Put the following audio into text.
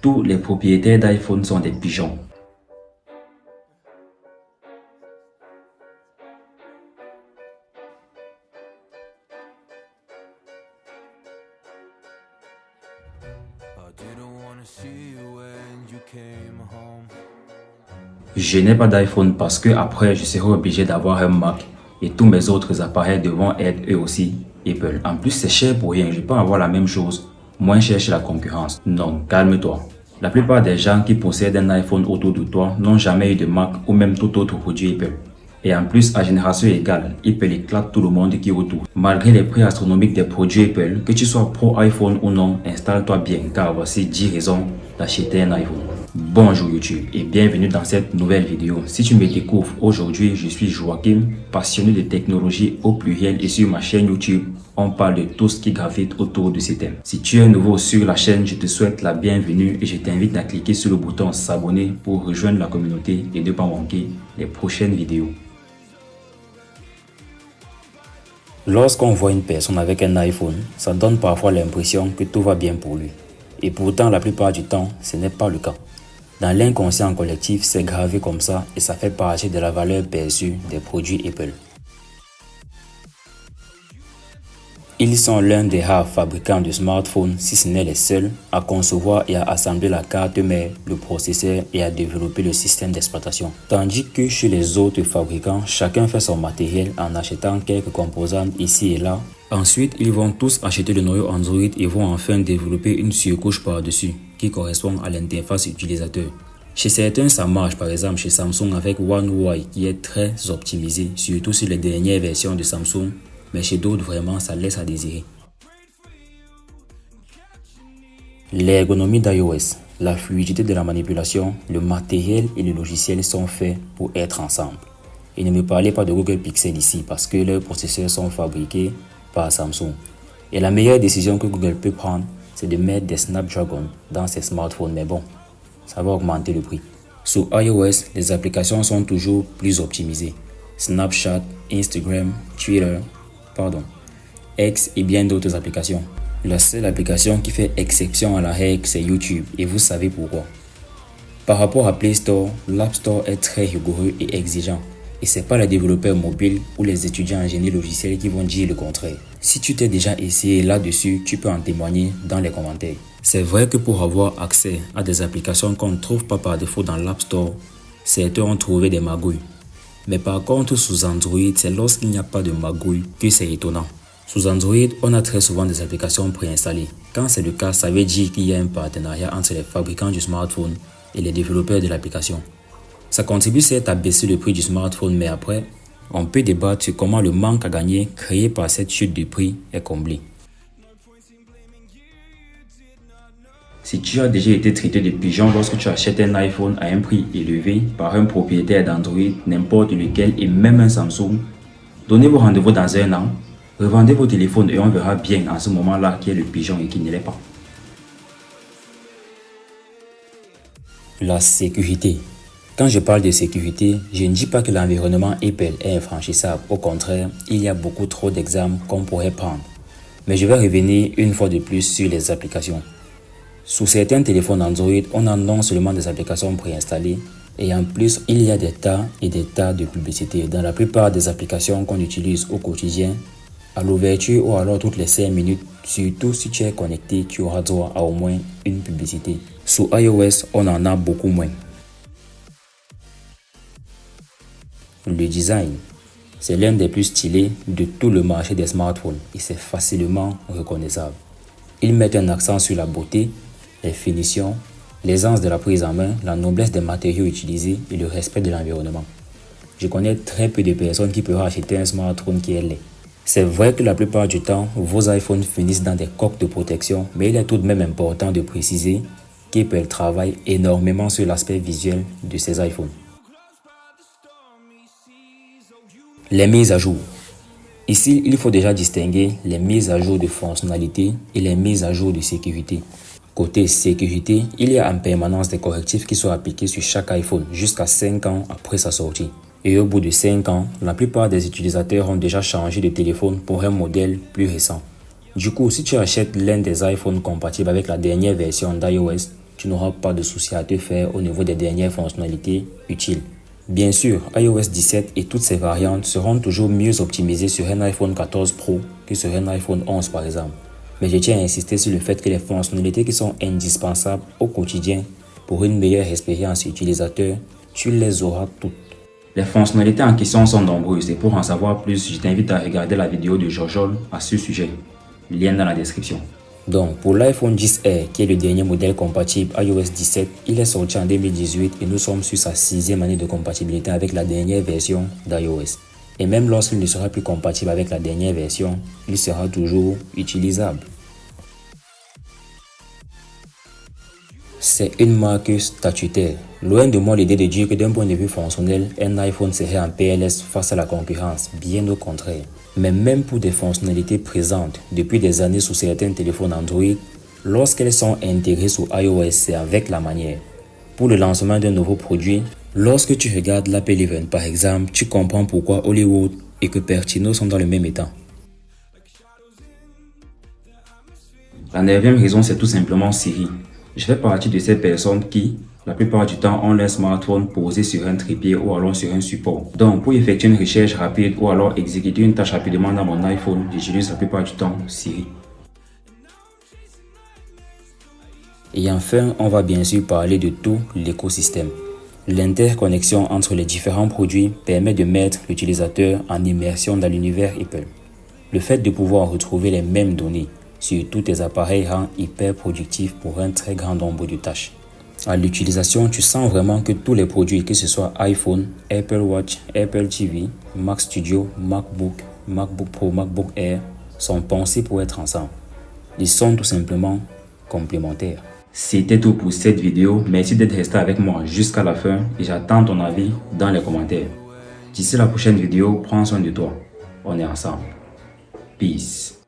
Tous les propriétaires d'iPhone sont des pigeons. Je n'ai pas d'iPhone parce que après je serai obligé d'avoir un Mac et tous mes autres appareils devront être eux aussi Apple. En plus c'est cher pour rien, je peux avoir la même chose, moins cher chez la concurrence. Non, calme-toi. La plupart des gens qui possèdent un iPhone autour de toi n'ont jamais eu de Mac ou même tout autre produit Apple. Et en plus, à génération égale, Apple éclate tout le monde qui est autour. Malgré les prix astronomiques des produits Apple, que tu sois pro iPhone ou non, installe-toi bien car voici 10 raisons d'acheter un iPhone. Bonjour YouTube et bienvenue dans cette nouvelle vidéo. Si tu me découvres aujourd'hui, je suis Joachim, passionné de technologie au pluriel et sur ma chaîne YouTube, on parle de tout ce qui gravite autour de ces thèmes. Si tu es nouveau sur la chaîne, je te souhaite la bienvenue et je t'invite à cliquer sur le bouton s'abonner pour rejoindre la communauté et ne pas manquer les prochaines vidéos. Lorsqu'on voit une personne avec un iPhone, ça donne parfois l'impression que tout va bien pour lui. Et pourtant, la plupart du temps, ce n'est pas le cas. Dans l'inconscient collectif, c'est gravé comme ça et ça fait partie de la valeur perçue des produits Apple. Ils sont l'un des rares fabricants de smartphones, si ce n'est les seuls, à concevoir et à assembler la carte mère, le processeur et à développer le système d'exploitation. Tandis que chez les autres fabricants, chacun fait son matériel en achetant quelques composantes ici et là. Ensuite, ils vont tous acheter le noyau Android et vont enfin développer une surcouche par-dessus qui correspond à l'interface utilisateur. Chez certains, ça marche, par exemple chez Samsung avec One UI qui est très optimisé, surtout sur les dernières versions de Samsung. Mais chez d'autres, vraiment, ça laisse à désirer. L'ergonomie d'iOS, la fluidité de la manipulation, le matériel et le logiciel sont faits pour être ensemble. Et ne me parlez pas de Google Pixel ici parce que leurs processeurs sont fabriqués par Samsung. Et la meilleure décision que Google peut prendre, c'est de mettre des Snapdragon dans ses smartphones. Mais bon, ça va augmenter le prix. Sur iOS, les applications sont toujours plus optimisées. Snapchat, Instagram, Twitter, X et bien d'autres applications. La seule application qui fait exception à la règle, c'est YouTube et vous savez pourquoi. Par rapport à Play Store, l'App Store est très rigoureux et exigeant. Et c'est pas les développeurs mobiles ou les étudiants en génie logiciel qui vont dire le contraire. Si tu t'es déjà essayé là-dessus, tu peux en témoigner dans les commentaires. C'est vrai que pour avoir accès à des applications qu'on ne trouve pas par défaut dans l'App Store, certains ont trouvé des magouilles. Mais par contre, sous Android, c'est lorsqu'il n'y a pas de magouille que c'est étonnant. Sous Android, on a très souvent des applications préinstallées. Quand c'est le cas, ça veut dire qu'il y a un partenariat entre les fabricants du smartphone et les développeurs de l'application. Ça contribue certes à baisser le prix du smartphone, mais après, on peut débattre sur comment le manque à gagner créé par cette chute de prix est comblé. Si tu as déjà été traité de pigeon lorsque tu achètes un iPhone à un prix élevé par un propriétaire d'Android, n'importe lequel et même un Samsung, donnez-vous rendez-vous dans un an, revendez vos téléphones et on verra bien en ce moment-là qui est le pigeon et qui ne l'est pas. La sécurité. Quand je parle de sécurité, je ne dis pas que l'environnement Apple est infranchissable. Au contraire, il y a beaucoup trop d'exemples qu'on pourrait prendre. Mais je vais revenir une fois de plus sur les applications. Sous certains téléphones Android, on a non seulement des applications préinstallées, et en plus, il y a des tas et des tas de publicités. Dans la plupart des applications qu'on utilise au quotidien, à l'ouverture ou alors toutes les 5 minutes, surtout si tu es connecté, tu auras droit à au moins une publicité. Sous iOS, on en a beaucoup moins. Le design, c'est l'un des plus stylés de tout le marché des smartphones et c'est facilement reconnaissable. Ils mettent un accent sur la beauté, les finitions, l'aisance de la prise en main, la noblesse des matériaux utilisés et le respect de l'environnement. Je connais très peu de personnes qui peuvent acheter un smartphone qui est laid. C'est vrai que la plupart du temps, vos iPhones finissent dans des coques de protection, mais il est tout de même important de préciser qu'Apple travaille énormément sur l'aspect visuel de ses iPhones. Les mises à jour. Ici, il faut déjà distinguer les mises à jour de fonctionnalité et les mises à jour de sécurité. Côté sécurité, il y a en permanence des correctifs qui sont appliqués sur chaque iPhone jusqu'à 5 ans après sa sortie. Et au bout de 5 ans, la plupart des utilisateurs ont déjà changé de téléphone pour un modèle plus récent. Du coup, si tu achètes l'un des iPhones compatibles avec la dernière version d'iOS, tu n'auras pas de souci à te faire au niveau des dernières fonctionnalités utiles. Bien sûr, iOS 17 et toutes ses variantes seront toujours mieux optimisées sur un iPhone 14 Pro que sur un iPhone 11 par exemple. Mais je tiens à insister sur le fait que les fonctionnalités qui sont indispensables au quotidien pour une meilleure expérience utilisateur, tu les auras toutes. Les fonctionnalités en question sont nombreuses et pour en savoir plus, je t'invite à regarder la vidéo de Jorjol à ce sujet. Lien dans la description. Donc, pour l'iPhone XR, qui est le dernier modèle compatible iOS 17, il est sorti en 2018 et nous sommes sur sa 6e année de compatibilité avec la dernière version d'iOS. Et même lorsqu'il ne sera plus compatible avec la dernière version, il sera toujours utilisable. C'est une marque statutaire. Loin de moi l'idée de dire que d'un point de vue fonctionnel, un iPhone serait en PLS face à la concurrence, bien au contraire. Mais même pour des fonctionnalités présentes depuis des années sous certains téléphones Android, lorsqu'elles sont intégrées sous iOS, c'est avec la manière. Pour le lancement d'un nouveau produit, lorsque tu regardes l'Apple Event par exemple, tu comprends pourquoi Hollywood et Cupertino sont dans le même état. La 9e raison, c'est tout simplement Siri. Je fais partie de ces personnes qui, la plupart du temps, ont leur smartphone posé sur un trépied ou alors sur un support. Donc, pour effectuer une recherche rapide ou alors exécuter une tâche rapidement dans mon iPhone, j'utilise la plupart du temps Siri. Et enfin, on va bien sûr parler de tout l'écosystème. L'interconnexion entre les différents produits permet de mettre l'utilisateur en immersion dans l'univers Apple. Le fait de pouvoir retrouver les mêmes données sur tous tes appareils rend hyper productif pour un très grand nombre de tâches. À l'utilisation, tu sens vraiment que tous les produits, que ce soit iPhone, Apple Watch, Apple TV, Mac Studio, MacBook, MacBook Pro, MacBook Air, sont pensés pour être ensemble. Ils sont tout simplement complémentaires. C'était tout pour cette vidéo. Merci d'être resté avec moi jusqu'à la fin et j'attends ton avis dans les commentaires. D'ici la prochaine vidéo, prends soin de toi. On est ensemble. Peace.